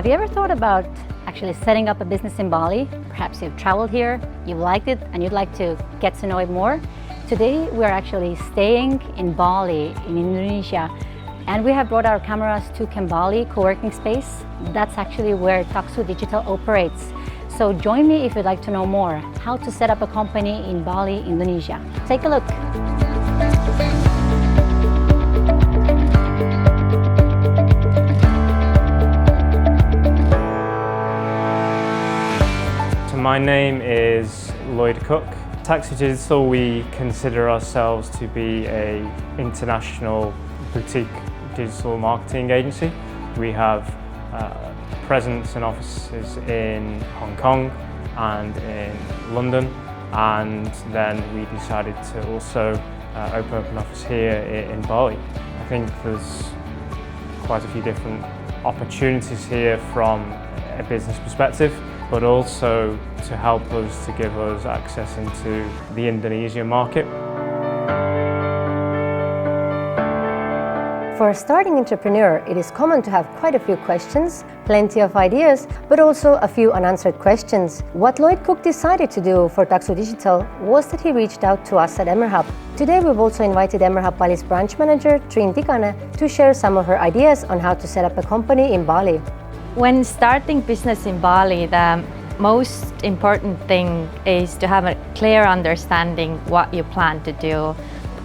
Have you ever thought about actually setting up a business in Bali? Perhaps you've traveled here, you've liked it, and you'd like to get to know it more. Today we're actually staying in Bali, in Indonesia, and we have brought our cameras to Bali co-working space. That's actually where Taksu Digital operates. So join me if you'd like to know more how to set up a company in Bali, Indonesia. Take a look. My name is Lloyd Cooke. Taksu Digital, we consider ourselves to be an international boutique digital marketing agency. We have presence and offices in Hong Kong and in London, and then we decided to also open up an office here in Bali. I think there's quite a few different opportunities here from a business perspective, but also to help us, to give us access into the Indonesian market. For a starting entrepreneur, it is common to have quite a few questions, plenty of ideas, but also a few unanswered questions. What Lloyd Cooke decided to do for Taksu Digital was that he reached out to us at Emerhub. Today we've also invited Emerhub Bali's branch manager, Trin Tikane, to share some of her ideas on how to set up a company in Bali. When starting business in Bali, the most important thing is to have a clear understanding what you plan to do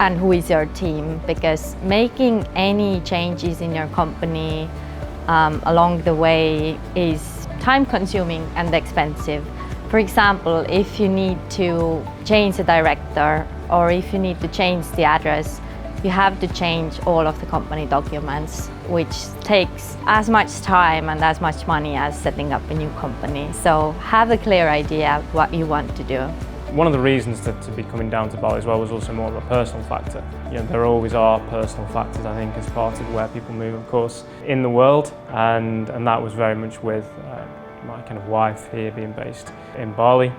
and who is your team, because making any changes in your company along the way is time-consuming and expensive. For example, if you need to change the director or if you need to change the address, you have to change all of the company documents, which takes as much time and as much money as setting up a new company. So have a clear idea what you want to do. One of the reasons to be coming down to Bali as well was also more of a personal factor. You know, there always are personal factors, I think, as part of where people move, of course, in the world, and that was very much with my kind of wife here being based in Bali.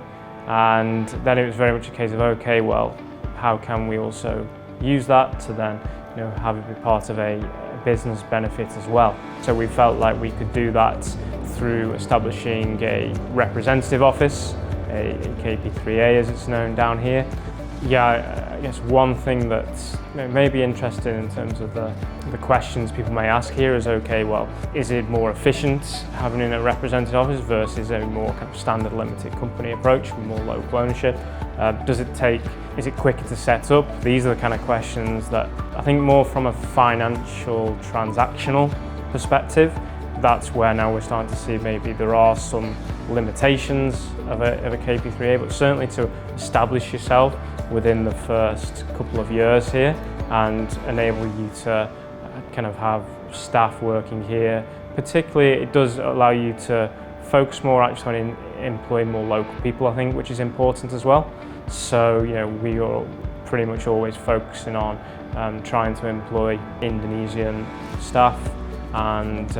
And then it was very much a case of, okay, well, how can we also use that to then, you know, have it be part of a business benefit as well. So we felt like we could do that through establishing a representative office, a KP3A as it's known down here. Yeah, I guess one thing that may be interesting in terms of the questions people may ask here is, okay, well, is it more efficient having a representative office versus a more kind of standard limited company approach with more local ownership? Is it quicker to set up? These are the kind of questions that I think more from a financial transactional perspective, that's where now we're starting to see maybe there are some limitations of a KP3A, but certainly to establish yourself within the first couple of years here and enable you to kind of have staff working here. Particularly, it does allow you to focus more actually on employing more local people, I think, which is important as well. So, you know, we are pretty much always focusing on trying to employ Indonesian staff, and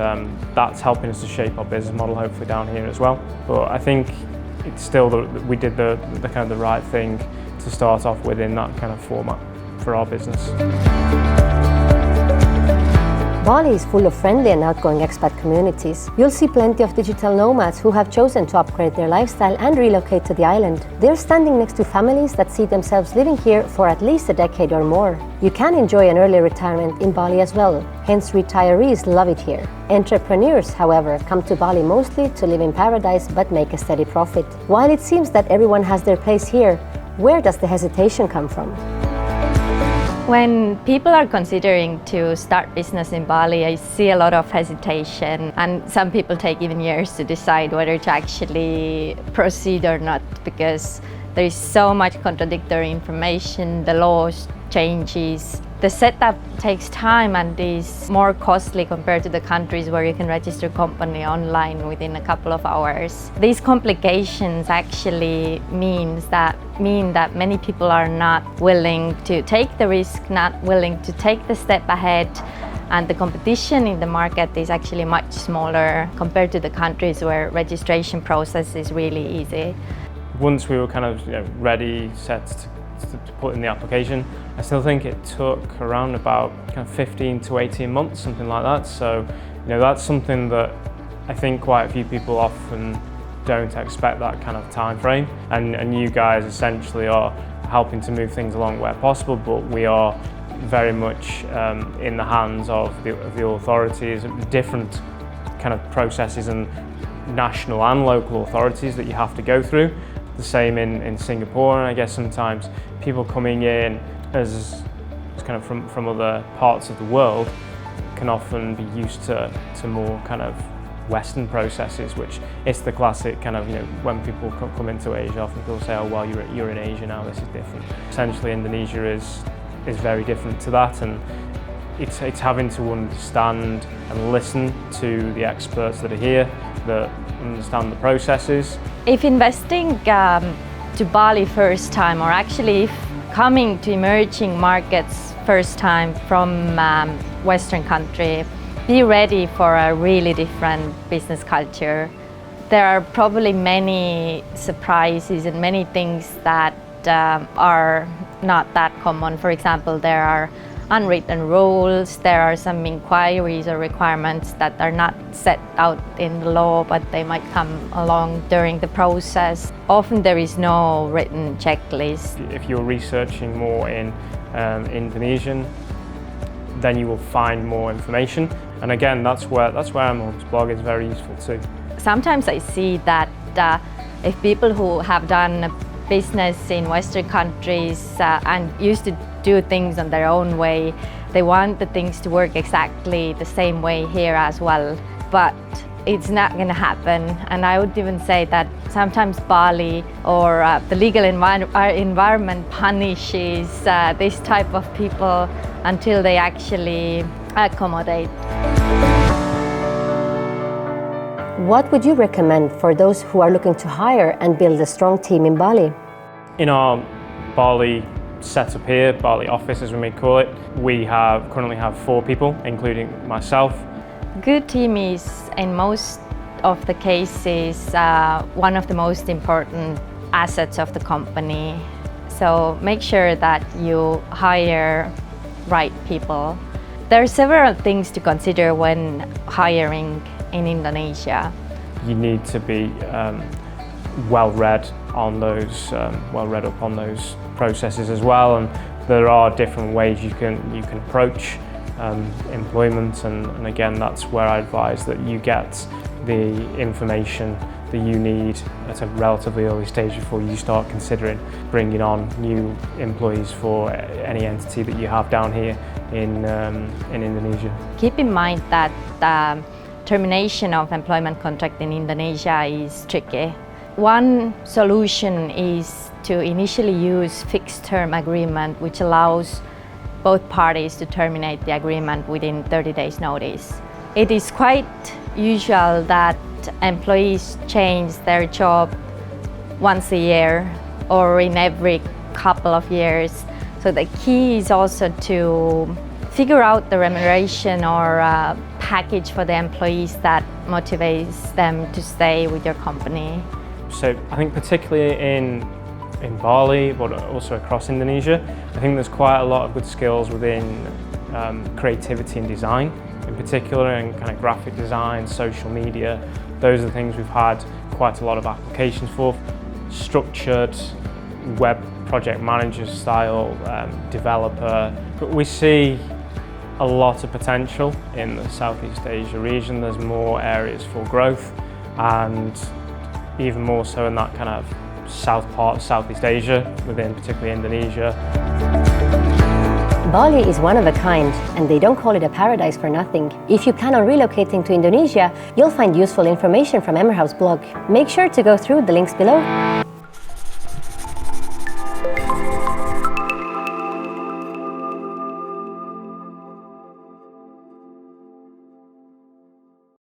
that's helping us to shape our business model hopefully down here as well. But I think it's still we did the kind of the right thing to start off within that kind of format for our business. Bali is full of friendly and outgoing expat communities. You'll see plenty of digital nomads who have chosen to upgrade their lifestyle and relocate to the island. They're standing next to families that see themselves living here for at least a decade or more. You can enjoy an early retirement in Bali as well, hence retirees love it here. Entrepreneurs, however, come to Bali mostly to live in paradise but make a steady profit. While it seems that everyone has their place here, where does the hesitation come from? When people are considering to start business in Bali, I see a lot of hesitation, and some people take even years to decide whether to actually proceed or not, because there is so much contradictory information, the laws changes. The setup takes time and is more costly compared to the countries where you can register a company online within a couple of hours. These complications actually mean that many people are not willing to take the risk, not willing to take the step ahead, and the competition in the market is actually much smaller compared to the countries where registration process is really easy. Once we were kind of ready, set to put in the application, I still think it took around about kind of 15 to 18 months, something like that. So, that's something that I think quite a few people often don't expect that kind of time frame, and you guys essentially are helping to move things along where possible, but we are very much in the hands of the authorities, different kind of processes and national and local authorities that you have to go through. The same in Singapore, and I guess sometimes people coming in as kind of from other parts of the world can often be used to more kind of Western processes, which it's the classic kind of, when people come into Asia, often people say, oh well, you're in Asia now, this is different. Essentially Indonesia is very different to that, and it's having to understand and listen to the experts that are here, that understand the processes. If investing to Bali first time, or actually if coming to emerging markets first time from Western country, be ready for a really different business culture. There are probably many surprises and many things that are not that common. For example, there are unwritten rules, there are some inquiries or requirements that are not set out in the law, but they might come along during the process. Often there is no written checklist. If you're researching more in Indonesian, then you will find more information. And again, that's where Emerhub's blog is very useful too. Sometimes I see that if people who have done business in Western countries and used to do things on their own way, they want the things to work exactly the same way here as well. But it's not going to happen, and I would even say that sometimes Bali or the legal environment punishes this type of people until they actually accommodate. What would you recommend for those who are looking to hire and build a strong team in Bali? In our Bali setup here, Bali office as we may call it, we currently have 4 people, including myself. Good team is, in most of the cases, one of the most important assets of the company. So make sure that you hire right people. There are several things to consider when hiring in Indonesia. You need to be well read on those, well read up on those processes as well, and there are different ways you can approach employment, and again, that's where I advise that you get the information that you need at a relatively early stage before you start considering bringing on new employees for any entity that you have down here in Indonesia. Keep in mind that termination of employment contract in Indonesia is tricky. One solution is to initially use fixed-term agreement, which allows both parties to terminate the agreement within 30 days notice. It is quite usual that employees change their job once a year or in every couple of years. So the key is also to figure out the remuneration or package for the employees that motivates them to stay with your company. So I think particularly in Bali, but also across Indonesia, I think there's quite a lot of good skills within creativity and design, in particular in kind of graphic design, social media. Those are the things we've had quite a lot of applications for. Structured web project manager style, developer. But we see a lot of potential in the Southeast Asia region. There's more areas for growth, and even more so in that kind of south part of Southeast Asia, within particularly Indonesia. Bali is one of a kind, and they don't call it a paradise for nothing. If you plan on relocating to Indonesia, you'll find useful information from Emerhub's blog. Make sure to go through the links below.